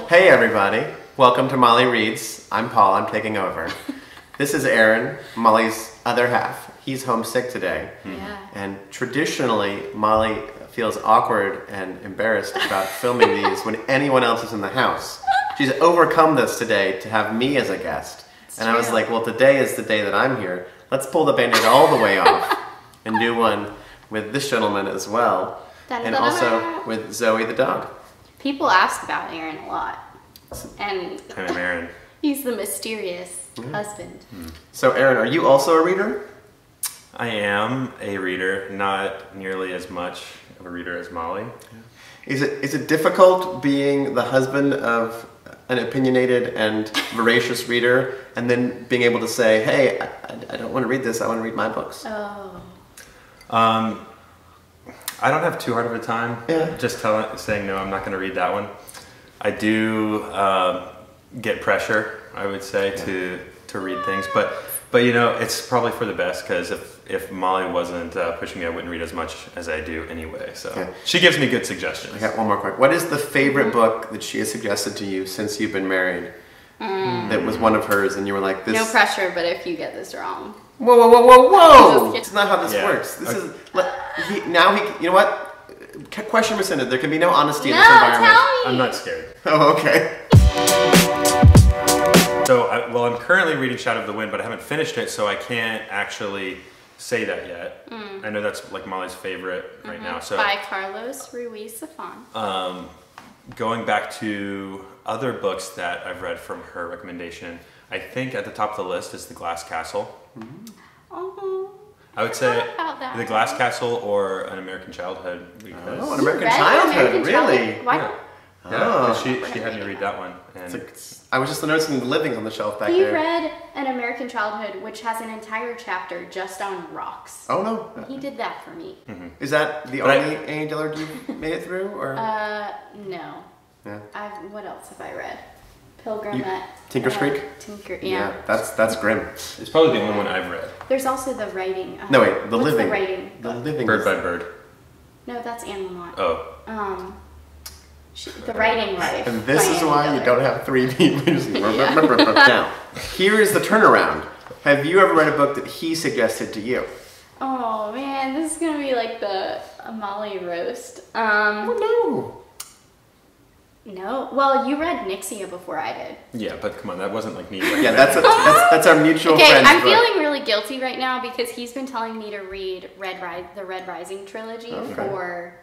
Hey everybody, welcome to Molly Reads. I'm Paul, I'm taking over. This is Aaron, Molly's other half. He's homesick today. Yeah. And traditionally, Molly feels awkward and embarrassed about filming these when anyone else is in the house. She's overcome this today to have me as a guest. I was like, well, today is the day that I'm here. Let's pull the Band-Aid all the way off and do one with this gentleman as well. And also with Zoe the dog. People ask about Aaron a lot. And I'm Aaron. He's the mysterious husband. So Aaron, are you also a reader? I am a reader, not nearly as much of a reader as Molly. Is it difficult being the husband of an opinionated and voracious reader and then being able to say, hey, I don't want to read this, I want to read my books? Oh. I don't have too hard of a time just saying, no, I'm not going to read that one. I do get pressure, I would say, to read things. But you know, it's probably for the best, because if Molly wasn't pushing me, I wouldn't read as much as I do anyway. So she gives me good suggestions. I got one more quick. What is the favorite book that she has suggested to you since you've been married? That was one of hers and you were like, this... No pressure, but if you get this wrong. Whoa, whoa, whoa, whoa, whoa! It's not how this works. This is... you know what? Question rescinded. There can be no honesty in this environment. Tell me. I'm not scared. Oh, okay. So, I'm currently reading Shadow of the Wind, but I haven't finished it, so I can't actually say that yet. I know that's like Molly's favorite right now. So by Carlos Ruiz Zafón. Going back to other books that I've read from her recommendation, I think at the top of the list is The Glass Castle. Oh, I would say The Glass one. Castle or An American Childhood. Oh, An American Childhood, really? Why? Yeah, she had me read that one. And I was just noticing the living on the shelf back He there. read An American Childhood, which has an entire chapter just on rocks. Oh, no. He did that for me. Is that the only Annie Dillard you made it through? Or? No. Yeah. What else have I read? Pilgrim at... Tinker's Creek? Yeah. That's grim. it's probably the only one I've read. There's also the writing. No, wait, the what's living. The writing. The living. Bird by Bird. No, that's Anne Lamott. Oh. The Writing Life. And this is why you don't have 3 people. Now, here is the turnaround. Have you ever read a book that he suggested to you? Oh man, this is gonna be like the Molly roast. No. No. Well, you read Nixia before I did. Yeah, but come on, that wasn't like me. Yeah, that's our mutual Okay, friend. I'm feeling really guilty right now because he's been telling me to read the Red Rising trilogy for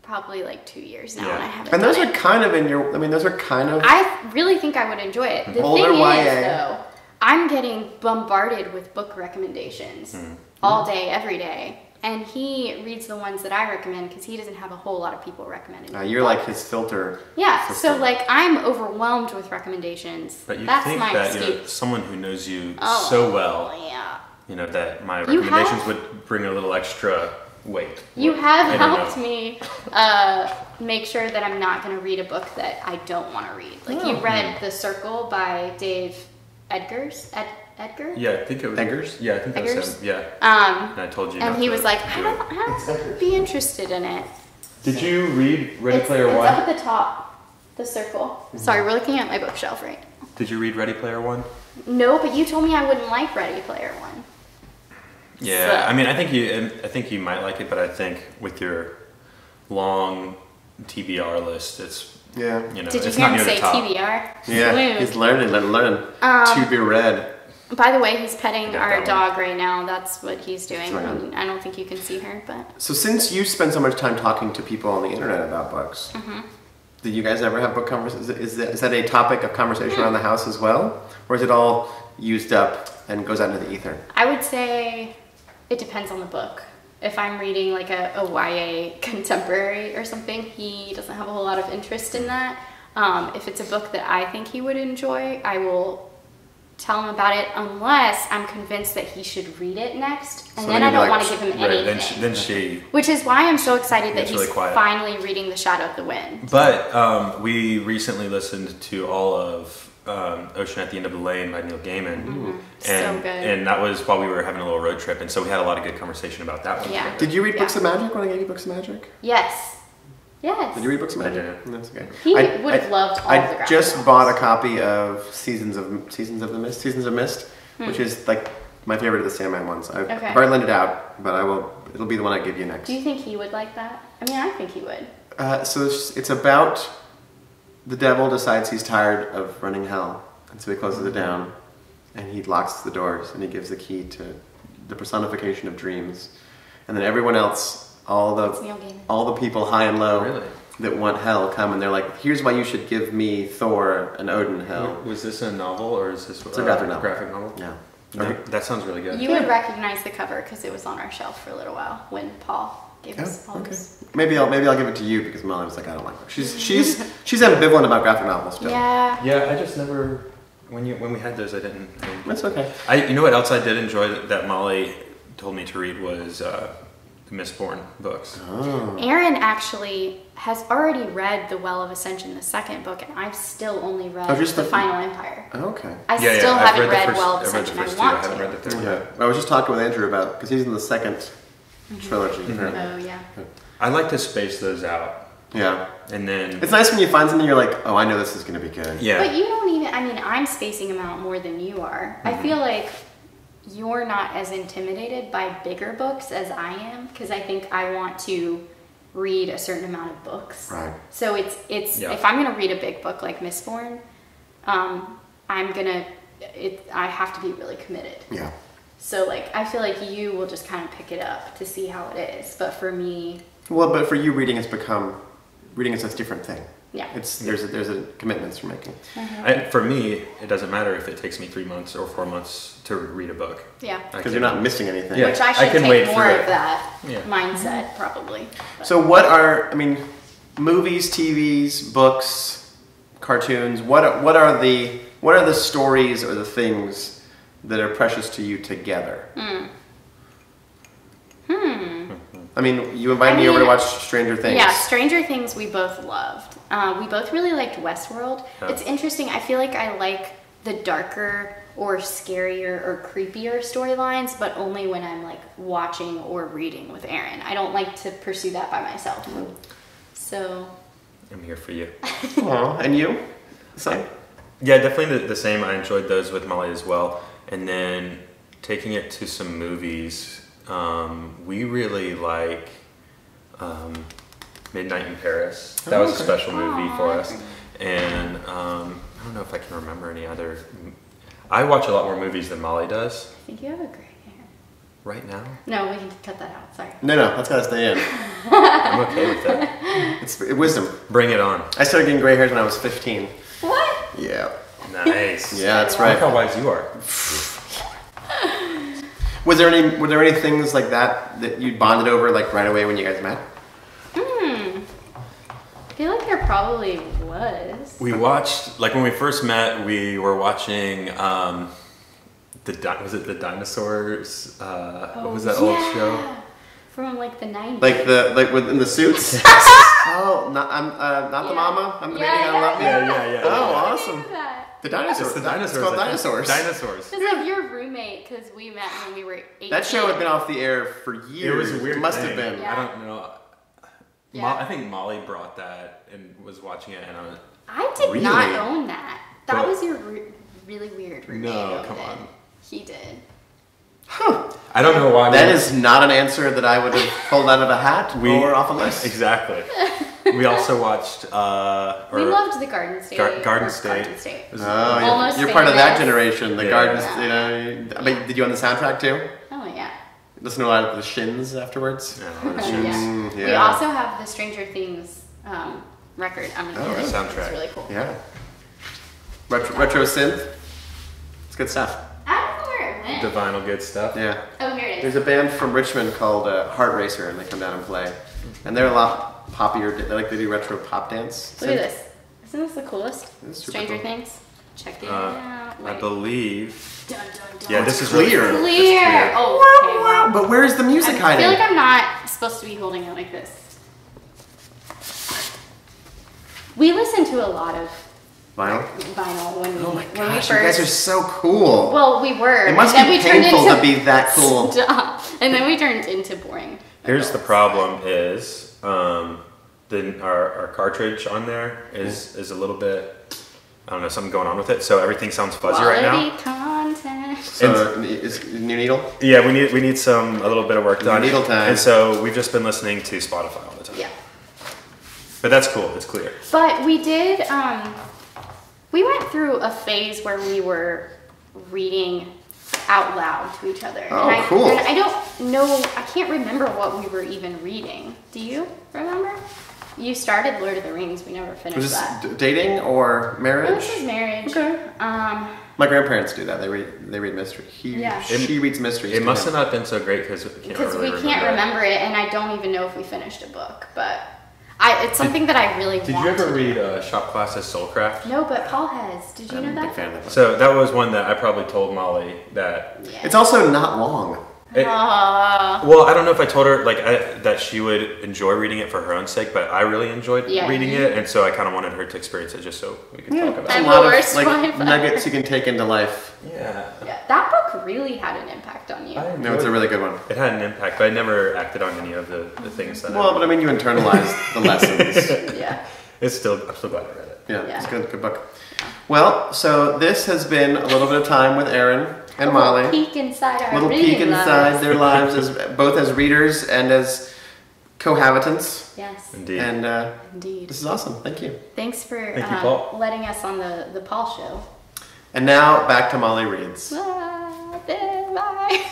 probably like 2 years now, and I haven't. And those done are it. kind of in your. I mean, those are kind of. I really think I would enjoy it. The older thing YA. is, though, I'm getting bombarded with book recommendations all day, every day. And he reads the ones that I recommend because he doesn't have a whole lot of people recommending. You're like his filter. Yeah, system. so like I'm overwhelmed with recommendations. But you That's think my that excuse. someone who knows you so well, you know, that my recommendations would bring a little extra weight. You have helped me make sure that I'm not going to read a book that I don't want to read. Like you read The Circle by Dave Edgars. Edgar? Yeah, I think it was Eggers. Yeah, I think that was Eggers? him. Yeah. And I told you. And he was like, I don't be interested in it. Did you read Ready Player One? It's up at the top. The Circle. Sorry, we're looking at my bookshelf right now. Did you read Ready Player One? No, but you told me I wouldn't like Ready Player One. Yeah, I mean, I think you might like it, but I think with your long TBR list, it's you know, Did you it's hear not him near say the top. TBR? Yeah, he's learning. To be read. By the way, he's petting our that dog right now. That's what he's doing. Right. I don't think you can see her, but... So since you spend so much time talking to people on the internet about books, did you guys ever have book conversations? Is that a topic of conversation around the house as well? Or is it all used up and goes out into the ether? I would say it depends on the book. If I'm reading like a YA contemporary or something, he doesn't have a whole lot of interest in that. If it's a book that I think he would enjoy, I will tell him about it unless I'm convinced that he should read it next, and then I don't want to give him anything. Then which is why I'm so excited that he's really finally reading The Shadow of the Wind. But we recently listened to all of Ocean at the End of the Lane by Neil Gaiman, so good. And that was while we were having a little road trip, and so we had a lot of good conversation about that one. Yeah. Did you read Books of Magic when I gave you Books of Magic? Yes. Yes. Did you read Books of I Magic? didn't. That's okay. He would have loved all the graphic I just novels. bought a copy of Seasons of Mist, which is like my favorite of the Sandman ones. I've already lent it out, but it'll be the one I give you next. Do you think he would like that? I mean, I think he would. So it's about the devil decides he's tired of running hell, and so he closes it down, and he locks the doors, and he gives the key to the personification of dreams, and then everyone else, all the people high and low that want hell come, and they're like, here's why you should give me Thor and Odin hell. Was this a novel or is this a graphic novel? Graphic novel? Yeah. That sounds really good. You would recognize the cover because it was on our shelf for a little while when Paul gave us all this. Maybe I'll give it to you because Molly was like, I don't like her. She's ambivalent about graphic novels still. Yeah. Yeah, I just never. When we had those, I didn't. That's okay. You know what else I did enjoy that Molly told me to read was the Mistborn books. Oh. Aaron actually has already read The Well of Ascension, the second book, and I've still only read The Final Empire. Oh, okay. I still haven't read Well of Ascension. I want to. I haven't read the third yet. I was just talking with Andrew about because he's in the second trilogy. Oh yeah. I like to space those out. Yeah. And then it's nice when you find something you're like, oh, I know this is going to be good. Yeah. But you don't even. I mean, I'm spacing them out more than you are. I feel like you're not as intimidated by bigger books as I am because I think I want to read a certain amount of books. Right. So it's if I'm going to read a big book like Mistborn, I have to be really committed. Yeah. So like I feel like you will just kind of pick it up to see how it is, but for me, well, but for you, reading is a different thing. Yeah. There's a commitments you're making. For me, it doesn't matter if it takes me 3 months or 4 months to read a book. Yeah. Because you're not missing anything. Which I should take more of that mindset probably. But. So movies, TVs, books, cartoons, what are the stories or the things that are precious to you together? I mean, you invited me over to watch Stranger Things. Yeah, Stranger Things we both loved. We both really liked Westworld. Oh. It's interesting. I feel like I like the darker or scarier or creepier storylines, but only when I'm like watching or reading with Aaron. I don't like to pursue that by myself. So I'm here for you. Aww. And you? Same? Yeah, definitely the same. I enjoyed those with Molly as well. And then taking it to some movies, we really like Midnight in Paris. That was a special movie for us. And I don't know if I can remember any other. I watch a lot more movies than Molly does. I think you have a great hair. Right now? No, we can cut that out. Sorry. No, that's gotta stay in. I'm okay with that. It's wisdom. Bring it on. I started getting gray hairs when I was 15. What? Yeah. Nice. Yeah, that's right. Look how wise you are. Were there any things like that you bonded over like right away when you guys met? I feel like there probably was. We watched, like when we first met, we were watching, was it the dinosaurs? What was that old show? From like the 90s. Like within the suits? Oh, not the mama? I'm the baby, I love you. Yeah. Oh, awesome. That. The dinosaurs. It's the dinosaurs. It's called Dinosaurs. Dinosaurs. It's like your roommate, because we met when we were 18. That show had been off the air for years. It was a weird Must thing. have been. Yeah. I don't know. Yeah. I think Molly brought that and was watching it, and I did Really? not own that. That But- was your really weird roommate. No, owned come it. on. He did. Huh. I don't know why. That is not an answer that I would have pulled out of a hat or off a list. Exactly. We also watched. We loved the Garden State. Garden State. Oh, Almost you're part of that famous. generation. The Yeah. Gardens, Yeah. I mean, did you on the soundtrack too? Oh yeah. Listen to a lot of the Shins afterwards. Yeah, Yeah. We Yeah. also have the Stranger Things record. I mean, it's soundtrack. really cool. Yeah. Retro synth. It's good stuff. I don't know where it went. The vinyl good stuff. Yeah. Oh, here it is. There's a band from Richmond called Heart Racer, and they come down and play. And they're a lot poppier. They do retro pop dance. Look at this. Isn't this the coolest? It's super Stranger cool. Things. Check it out. I believe. Dun, dun, dun. Yeah, It's this is clear. Really, Clear. it's clear. Oh, okay. Wow. But where's the music I hiding? feel like I'm not supposed to be holding it like this. We listened to a lot of Vinyl? vinyl when we Oh my when we gosh, first. you guys are so cool. Well, we were. It must and then be we turned painful into, to be that cool. Stop. And then we turned into boring. Here's the adults. problem: is our cartridge on there is a little bit, I don't know, something going on with it. So everything sounds fuzzy right now. Quality content. So is new needle? Yeah, we need a little bit of work done. Needle time. And so we've just been listening to Spotify all the time. Yeah. But that's cool. It's clear. But we did. We went through a phase where we were reading out loud to each other. Oh, cool. And I don't know. I can't remember what we were even reading. Do you remember? You started Lord of the Rings. We never finished Was that. this dating or marriage? This is marriage. Okay. My grandparents do that. They read mystery. She reads mysteries. It must have not been so great because we can't remember it, and I don't even know if we finished a book. But it's something that I really want. Did you ever read Shop Class's Soulcraft? No, but Paul has. Did you know that? I'm a big fan of that. So that was one that I probably told Molly that. Yeah. It's also not long. Well, I don't know if I told her that she would enjoy reading it for her own sake, but I really enjoyed reading it, and so I kind of wanted her to experience it just so we could talk about I'm it. A lot the worst of wife nuggets you can take into life. Yeah. That book really had an impact on you. No, it's a really good one. It had an impact, but I never acted on any of the things that. Well, but I mean, you internalized the lessons. Yeah. I'm still glad I read it. Yeah, it's a good book. Well, so this has been a little bit of time with Erin and Molly. A little peek inside our little reading peek inside lives. their lives as both as readers and as cohabitants. Yes. Indeed. And Indeed. this is awesome. Thank you. Thanks for Thank you, Paul. letting us on the Paul show. And now back to Molly Reads. Bye.